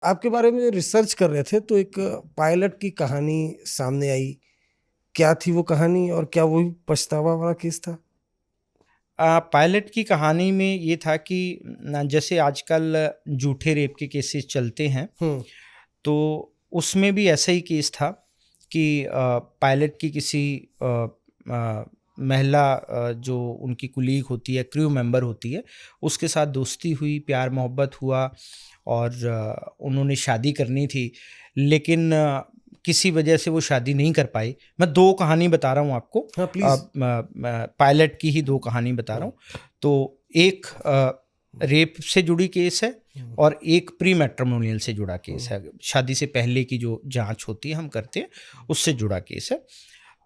आपके बारे में रिसर्च कर रहे थे तो एक पायलट की कहानी सामने आई। क्या थी वो कहानी और क्या वही पछतावा वाला केस था? पायलट की कहानी में ये था कि जैसे आजकल झूठे रेप के केसेस चलते हैं, हम्म। तो उसमें भी ऐसा ही केस था कि पायलट की किसी महिला, जो उनकी कुलीग होती है, क्रू मेंबर होती है, उसके साथ दोस्ती हुई, प्यार मोहब्बत हुआ और उन्होंने शादी करनी थी, लेकिन किसी वजह से वो शादी नहीं कर पाई। मैं दो कहानी बता रहा हूँ आपको, हाँ प्लीज। पायलट की ही दो कहानी बता रहा हम्म। हूँ। तो एक रेप से जुड़ी केस है हम्म। और एक प्री मैट्रिमोनियल से जुड़ा केस हम्म। है, शादी से पहले की जो जांच होती है हम करते हैं, उससे जुड़ा केस है।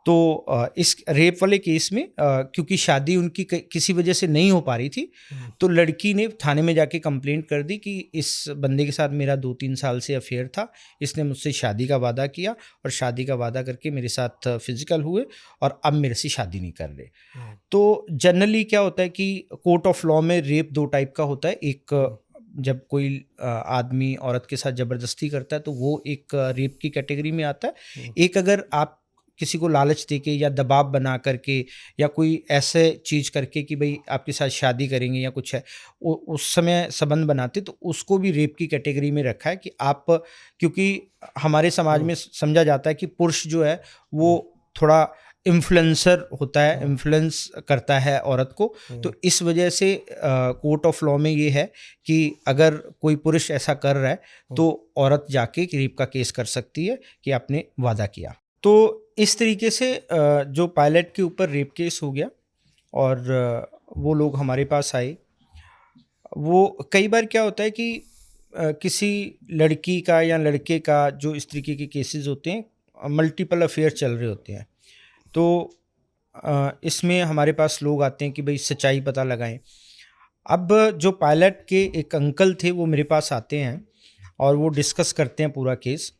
तो इस रेप वाले केस में क्योंकि शादी उनकी किसी वजह से नहीं हो पा रही थी, हम्म। तो लड़की ने थाने में जाके कंप्लेंट कर दी कि इस बंदे के साथ मेरा 2-3 साल से अफेयर था, इसने मुझसे शादी का वादा किया और शादी का वादा करके मेरे साथ फिजिकल हुए और अब मेरे से शादी नहीं कर रहे। हम्म। तो जनरली क्या होता है कि कोर्ट ऑफ लॉ में रेप दो टाइप का होता है। एक, हम्म। जब कोई आदमी औरत के साथ ज़बरदस्ती करता है तो वो एक रेप की कैटेगरी में आता है। हम्म। एक, अगर आप किसी को लालच देके या दबाव बना करके या कोई ऐसे चीज़ करके कि भाई आपके साथ शादी करेंगे या कुछ है, उस समय संबंध बनाते, तो उसको भी रेप की कैटेगरी में रखा है कि आप, क्योंकि हमारे समाज हम्म। में समझा जाता है कि पुरुष जो है वो हम्म। थोड़ा इन्फ्लुएंसर होता है, हम्म। इन्फ्लुएंस करता है औरत को। तो हम्म। इस वजह से कोर्ट ऑफ लॉ में ये है कि अगर कोई पुरुष ऐसा कर रहा है हम्म। तो औरत जाके रेप का केस कर सकती है कि आपने वादा किया। तो इस तरीके से जो पायलट के ऊपर रेप केस हो गया और वो लोग हमारे पास आए। वो कई बार क्या होता है कि किसी लड़की का या लड़के का जो इस तरीके के केसेस होते हैं, मल्टीपल अफेयर चल रहे होते हैं, तो इसमें हमारे पास लोग आते हैं कि भाई सच्चाई पता लगाएं। अब जो पायलट के एक अंकल थे वो मेरे पास आते हैं और वो डिस्कस करते हैं पूरा केस।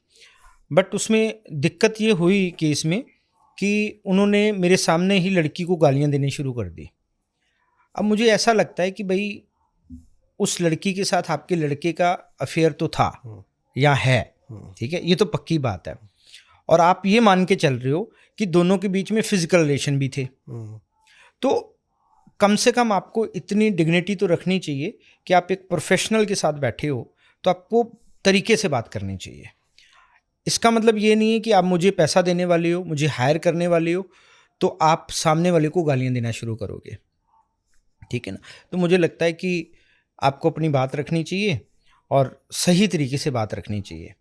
बट उसमें दिक्कत ये हुई केस में कि उन्होंने मेरे सामने ही लड़की को गालियां देनी शुरू कर दी। अब मुझे ऐसा लगता है कि भाई उस लड़की के साथ आपके लड़के का अफेयर तो था हम्म। या है, हम्म। ठीक है, ये तो पक्की बात है, और आप ये मान के चल रहे हो कि दोनों के बीच में फिजिकल रिलेशन भी थे। हम्म। तो कम से कम आपको इतनी डिग्निटी तो रखनी चाहिए कि आप एक प्रोफेशनल के साथ बैठे हो तो आपको तरीके से बात करनी चाहिए। इसका मतलब ये नहीं है कि आप मुझे पैसा देने वाले हो, मुझे हायर करने वाले हो, तो आप सामने वाले को गालियां देना शुरू करोगे, ठीक है ना। तो मुझे लगता है कि आपको अपनी बात रखनी चाहिए और सही तरीके से बात रखनी चाहिए।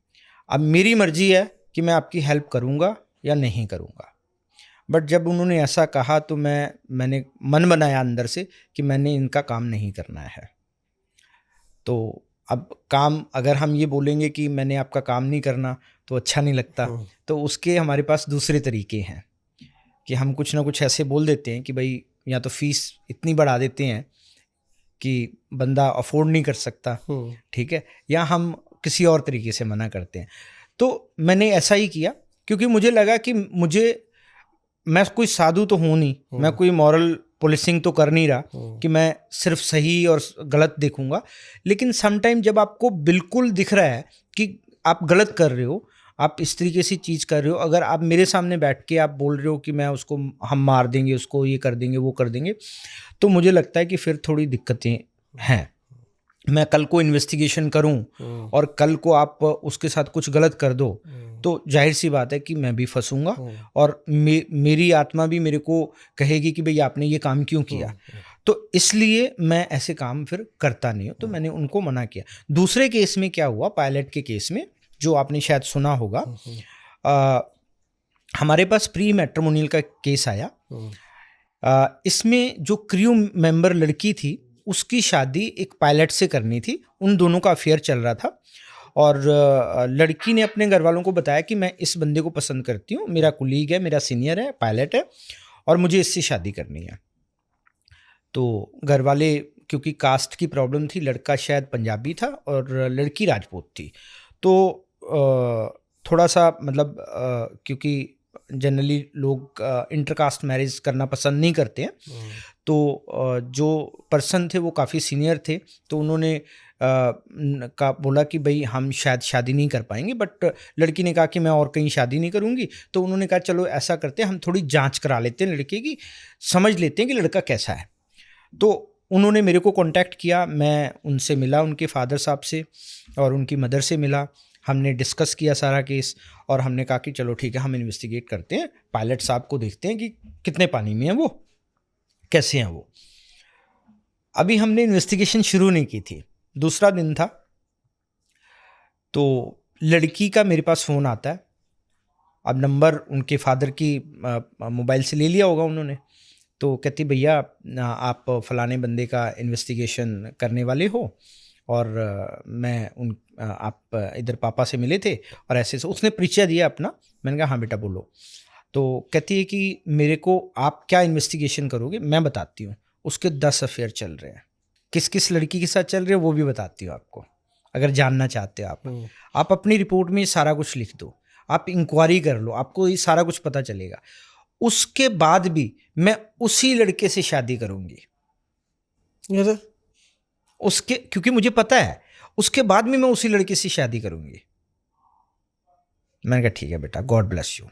अब मेरी मर्जी है कि मैं आपकी हेल्प करूँगा या नहीं करूँगा। बट जब उन्होंने ऐसा कहा तो मैंने मन बनाया अंदर से कि मैंने इनका काम नहीं करना है। तो अब काम, अगर हम ये बोलेंगे कि मैंने आपका काम नहीं करना तो अच्छा नहीं लगता। हम्म। तो उसके हमारे पास दूसरे तरीके हैं कि हम कुछ ना कुछ ऐसे बोल देते हैं कि भाई या तो फीस इतनी बढ़ा देते हैं कि बंदा अफोर्ड नहीं कर सकता, हम्म। ठीक है, या हम किसी और तरीके से मना करते हैं। तो मैंने ऐसा ही किया क्योंकि मुझे लगा कि मैं कोई साधु तो हूँ नहीं, मैं हम्म। कोई मॉरल पुलिसिंग तो कर नहीं रहा हम्म। कि मैं सिर्फ सही और गलत देखूंगा। लेकिन समटाइम जब आपको बिल्कुल दिख रहा है कि आप गलत कर रहे हो, आप इस तरीके से चीज़ कर रहे हो, अगर आप मेरे सामने बैठ के आप बोल रहे हो कि मैं उसको, हम मार देंगे उसको, ये कर देंगे वो कर देंगे, तो मुझे लगता है कि फिर थोड़ी दिक्कतें हैं। मैं कल को इन्वेस्टिगेशन करूं हम्म। और कल को आप उसके साथ कुछ गलत कर दो, हम्म। तो जाहिर सी बात है कि मैं भी फंसूंगा हम्म। और मेरी आत्मा भी मेरे को कहेगी कि भाई आपने ये काम क्यों किया। हम्म। तो तो इसलिए मैं ऐसे काम फिर करता नहीं हूँ, तो मैंने उनको मना किया। दूसरे केस में क्या हुआ, पायलट के केस में, जो आपने शायद सुना होगा, आ, हमारे पास प्री मैट्रिमोनियल का केस आया। इसमें जो क्रू मेंबर लड़की थी उसकी शादी एक पायलट से करनी थी, उन दोनों का अफेयर चल रहा था। और लड़की ने अपने घर वालों को बताया कि मैं इस बंदे को पसंद करती हूँ, मेरा कुलीग है, मेरा सीनियर है, पायलट है, और मुझे इससे शादी करनी है। तो घर वाले, क्योंकि कास्ट की प्रॉब्लम थी, लड़का शायद पंजाबी था और लड़की राजपूत थी, तो थोड़ा सा मतलब क्योंकि जनरली लोग इंटरकास्ट मैरिज करना पसंद नहीं करते हैं। तो जो पर्सन थे वो काफ़ी सीनियर थे, तो उन्होंने का बोला कि भाई हम शायद शादी नहीं कर पाएंगे, बट लड़की ने कहा कि मैं और कहीं शादी नहीं करूंगी। तो उन्होंने कहा चलो ऐसा करते हैं, हम थोड़ी जांच करा लेते हैं लड़के की, समझ लेते हैं कि लड़का कैसा है। तो उन्होंने मेरे को कांटेक्ट किया, मैं उनसे मिला, उनके फादर साहब से और उनकी मदर से मिला। हमने डिस्कस किया सारा केस और हमने कहा कि चलो ठीक है, हम इन्वेस्टिगेट करते हैं, पायलट साहब को देखते हैं कि कितने पानी में हैं वो, कैसे हैं वो। अभी हमने इन्वेस्टिगेशन शुरू नहीं की थी, दूसरा दिन था, तो लड़की का मेरे पास फ़ोन आता है। अब नंबर उनके फादर की मोबाइल से ले लिया होगा उन्होंने। तो कहती भैया आप फ़लाने बंदे का इन्वेस्टिगेशन करने वाले हो और मैं आप इधर पापा से मिले थे और ऐसे से उसने परिचय दिया अपना। मैंने कहा हाँ बेटा बोलो। तो कहती है कि मेरे को आप क्या इन्वेस्टिगेशन करोगे, मैं बताती हूँ। उसके 10 अफेयर चल रहे हैं, किस किस लड़की के साथ चल रहे हैं वो भी बताती हूँ आपको, अगर जानना चाहते हो आप अपनी रिपोर्ट में सारा कुछ लिख दो, आप इंक्वायरी कर लो, आपको ये सारा कुछ पता चलेगा। उसके बाद भी मैं उसी लड़के से शादी करूंगी, उसके, क्योंकि मुझे पता है उसके बाद भी मैं उसी लड़के से शादी करूंगी। मैंने कहा ठीक है बेटा, गॉड ब्लेस यू।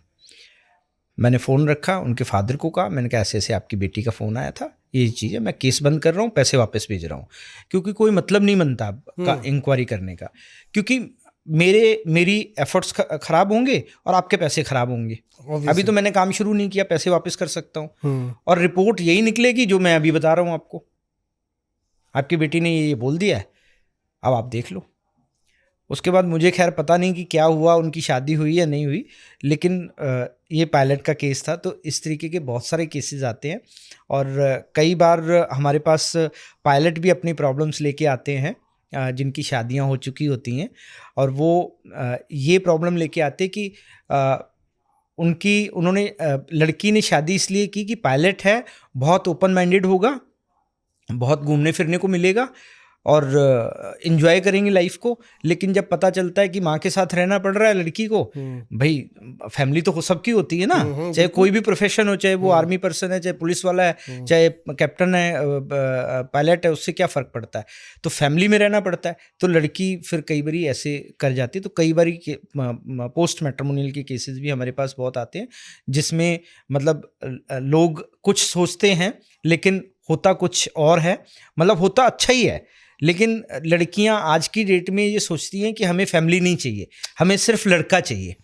मैंने फ़ोन रखा, उनके फादर को कहा, मैंने कहा ऐसे ऐसे आपकी बेटी का फ़ोन आया था, ये चीज़ है, मैं केस बंद कर रहा हूँ, पैसे वापस भेज रहा हूँ, क्योंकि कोई मतलब नहीं बनता का इंक्वायरी करने का, क्योंकि मेरी एफर्ट्स ख़राब होंगे और आपके पैसे ख़राब होंगे। अभी तो मैंने काम शुरू नहीं किया, पैसे वापस कर सकता हूँ और रिपोर्ट यही निकलेगी जो मैं अभी बता रहा हूँ आपको। आपकी बेटी ने ये बोल दिया है, अब आप देख लो। उसके बाद मुझे खैर पता नहीं कि क्या हुआ, उनकी शादी हुई या नहीं हुई, लेकिन ये पायलट का केस था। तो इस तरीके के बहुत सारे केसेस आते हैं और कई बार हमारे पास पायलट भी अपनी प्रॉब्लम्स लेके आते हैं जिनकी शादियां हो चुकी होती हैं, और वो ये प्रॉब्लम लेके आते कि उन्होंने लड़की ने शादी इसलिए की कि पायलट है, बहुत ओपन माइंडेड होगा, बहुत घूमने फिरने को मिलेगा और एंजॉय करेंगे लाइफ को। लेकिन जब पता चलता है कि माँ के साथ रहना पड़ रहा है लड़की को, भाई फैमिली तो सबकी होती है ना, चाहे कोई भी प्रोफेशन हो, चाहे वो आर्मी पर्सन है, चाहे पुलिस वाला है, चाहे कैप्टन है, पायलट है, उससे क्या फ़र्क पड़ता है। तो फैमिली में रहना पड़ता है। तो लड़की फिर कई बारी ऐसे कर जाती है। तो कई बारी पोस्ट मैट्रिमोनियल के केसेस भी हमारे पास बहुत आते हैं, जिसमें मतलब लोग कुछ सोचते हैं लेकिन होता कुछ और है, मतलब होता अच्छा ही है, लेकिन लड़कियां आज की डेट में ये सोचती हैं कि हमें फैमिली नहीं चाहिए, हमें सिर्फ लड़का चाहिए।